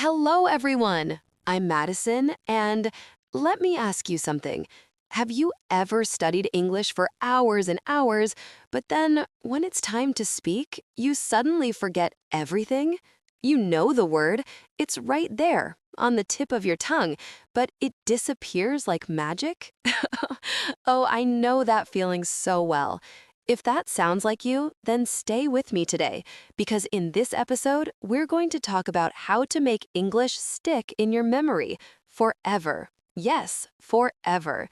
Hello, everyone. I'm Madison, and let me ask you something. Have you ever studied English for hours and hours, but then when it's time to speak, you suddenly forget everything? You know the word, it's right there, on the tip of your tongue, but it disappears like magic? Oh, I know that feeling so well. If that sounds like you, then stay with me today, because in this episode, we're going to talk about how to make English stick in your memory forever. Yes, forever.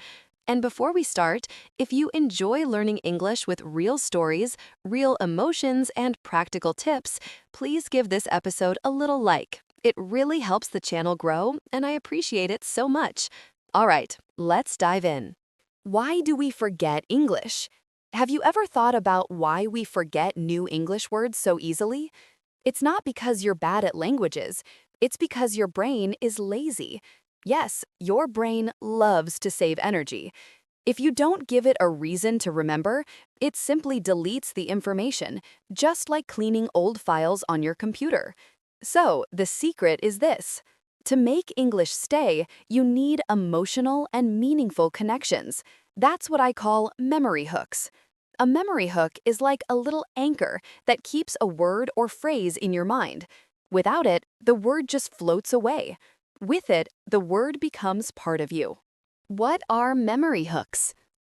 And before we start, if you enjoy learning English with real stories, real emotions, and practical tips, please give this episode a little like. It really helps the channel grow, and I appreciate it so much. All right, let's dive in. Why do we forget English? Have you ever thought about why we forget new English words so easily? It's not because you're bad at languages. It's because your brain is lazy. Yes, your brain loves to save energy. If you don't give it a reason to remember, it simply deletes the information, just like cleaning old files on your computer. So, the secret is this. To make English stay, you need emotional and meaningful connections. That's what I call memory hooks. A memory hook is like a little anchor that keeps a word or phrase in your mind. Without it, the word just floats away. With it, the word becomes part of you. What are memory hooks?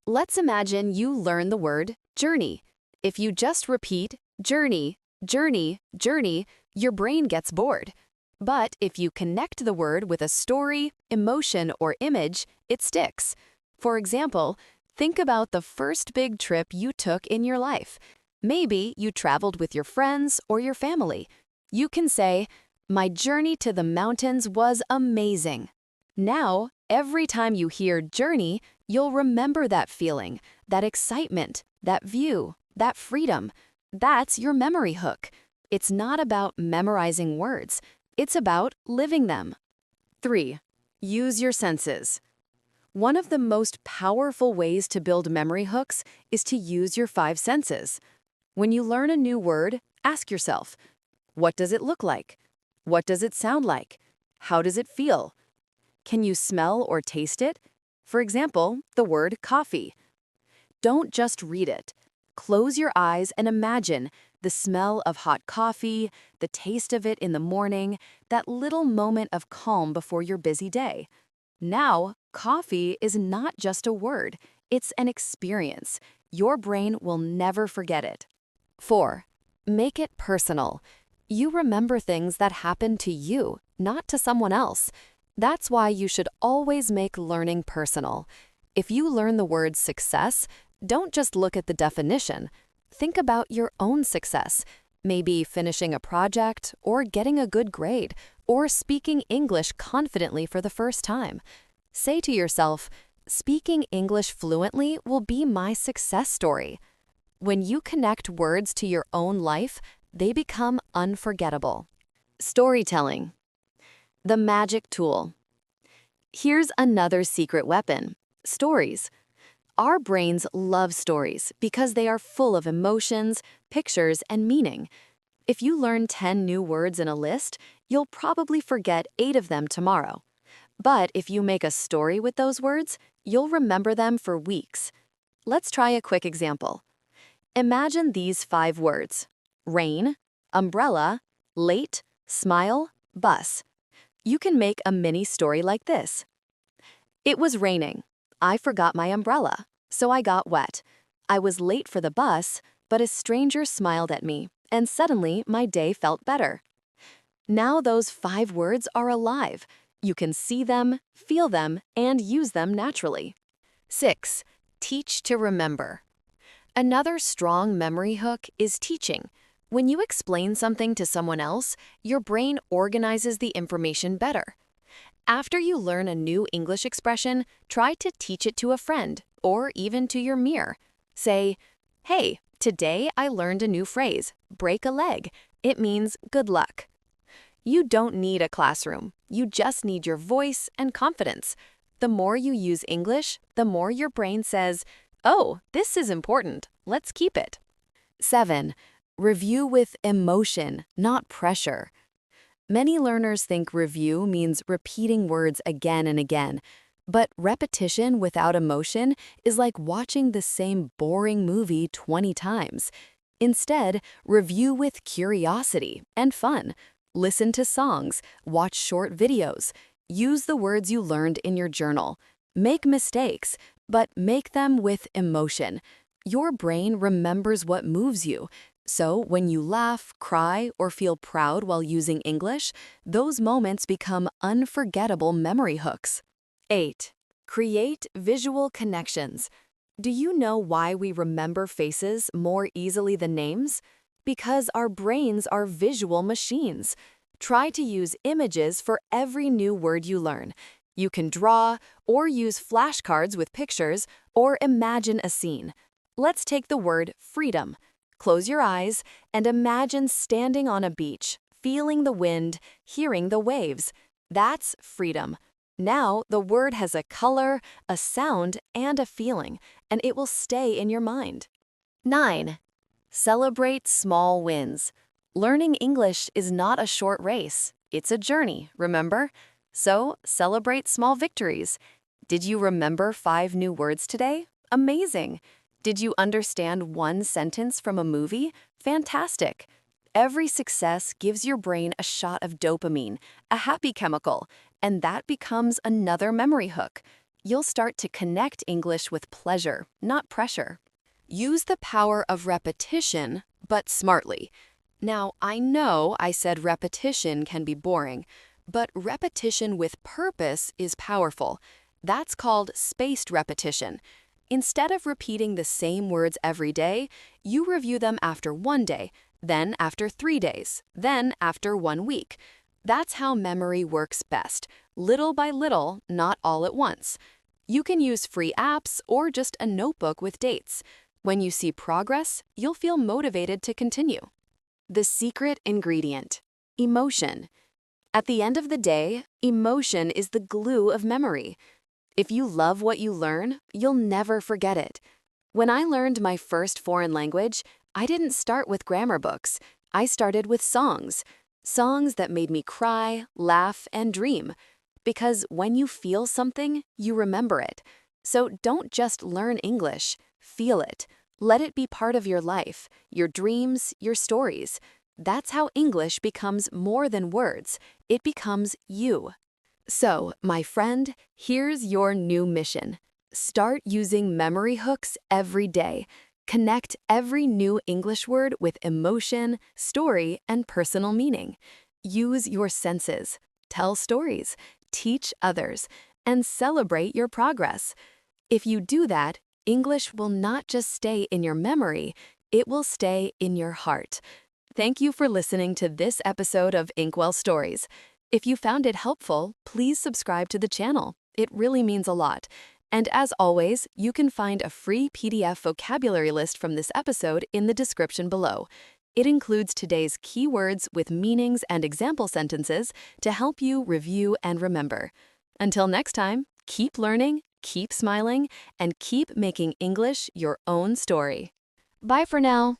Let's imagine you learn the word journey. If you just repeat journey, journey, journey, your brain gets bored. But if you connect the word with a story, emotion, or image, it sticks. For example, think about the first big trip you took in your life. Maybe you traveled with your friends or your family. You can say, "My journey to the mountains was amazing." Now, every time you hear journey, you'll remember that feeling, that excitement, that view, that freedom. That's your memory hook. It's not about memorizing words. It's about living them. 3. Use your senses. One of the most powerful ways to build memory hooks is to use your 5 senses. When you learn a new word, ask yourself, what does it look like? What does it sound like? How does it feel? Can you smell or taste it? For example, the word coffee. Don't just read it. Close your eyes and imagine the smell of hot coffee, the taste of it in the morning, that little moment of calm before your busy day. Now, coffee is not just a word, it's an experience. Your brain will never forget it. 4. Make it personal. You remember things that happen to you, not to someone else. That's why you should always make learning personal. If you learn the word success, don't just look at the definition. Think about your own success, maybe finishing a project, or getting a good grade, or speaking English confidently for the first time. Say to yourself, speaking English fluently will be my success story. When you connect words to your own life, they become unforgettable. Storytelling. The magic tool. Here's another secret weapon: stories. Our brains love stories because they are full of emotions, pictures, and meaning. If you learn 10 new words in a list, you'll probably forget 8 of them tomorrow. But if you make a story with those words, you'll remember them for weeks. Let's try a quick example. Imagine these 5 words: rain, umbrella, late, smile, bus. You can make a mini story like this. It was raining. I forgot my umbrella, so I got wet. I was late for the bus, but a stranger smiled at me, and suddenly my day felt better. Now those 5 words are alive. You can see them, feel them, and use them naturally. 6. Teach to remember. Another strong memory hook is teaching. When you explain something to someone else, your brain organizes the information better. After you learn a new English expression, try to teach it to a friend, or even to your mirror. Say, "Hey, today I learned a new phrase, break a leg. It means good luck." You don't need a classroom. You just need your voice and confidence. The more you use English, the more your brain says, "Oh, this is important. Let's keep it." 7. Review with emotion, not pressure. Many learners think review means repeating words again and again, but repetition without emotion is like watching the same boring movie 20 times. Instead, review with curiosity and fun. Listen to songs, watch short videos, use the words you learned in your journal. Make mistakes, but make them with emotion. Your brain remembers what moves you. So when you laugh, cry, or feel proud while using English, those moments become unforgettable memory hooks. 8. Create visual connections. Do you know why we remember faces more easily than names? Because our brains are visual machines. Try to use images for every new word you learn. You can draw, or use flashcards with pictures, or imagine a scene. Let's take the word freedom. Close your eyes and imagine standing on a beach, feeling the wind, hearing the waves. That's freedom. Now the word has a color, a sound, and a feeling, and it will stay in your mind. 9. Celebrate small wins. Learning English is not a short race. It's a journey, remember? So celebrate small victories. Did you remember 5 new words today? Amazing! Did you understand one sentence from a movie? Fantastic! Every success gives your brain a shot of dopamine, a happy chemical, and that becomes another memory hook. You'll start to connect English with pleasure, not pressure. Use the power of repetition, but smartly. Now, I know I said repetition can be boring, but repetition with purpose is powerful. That's called spaced repetition. Instead of repeating the same words every day, you review them after 1 day, then after 3 days, then after 1 week. That's how memory works best, little by little, not all at once. You can use free apps or just a notebook with dates. When you see progress, you'll feel motivated to continue. The secret ingredient: emotion. At the end of the day, emotion is the glue of memory. If you love what you learn, you'll never forget it. When I learned my first foreign language, I didn't start with grammar books. I started with songs. Songs that made me cry, laugh, and dream. Because when you feel something, you remember it. So don't just learn English, feel it. Let it be part of your life, your dreams, your stories. That's how English becomes more than words. It becomes you. So, my friend, here's your new mission. Start using memory hooks every day. Connect every new English word with emotion, story, and personal meaning. Use your senses. Tell stories. Teach others. And celebrate your progress. If you do that, English will not just stay in your memory, it will stay in your heart. Thank you for listening to this episode of Inkwell Stories. If you found it helpful, please subscribe to the channel. It really means a lot. And as always, you can find a free PDF vocabulary list from this episode in the description below. It includes today's keywords with meanings and example sentences to help you review and remember. Until next time, keep learning, keep smiling, and keep making English your own story. Bye for now.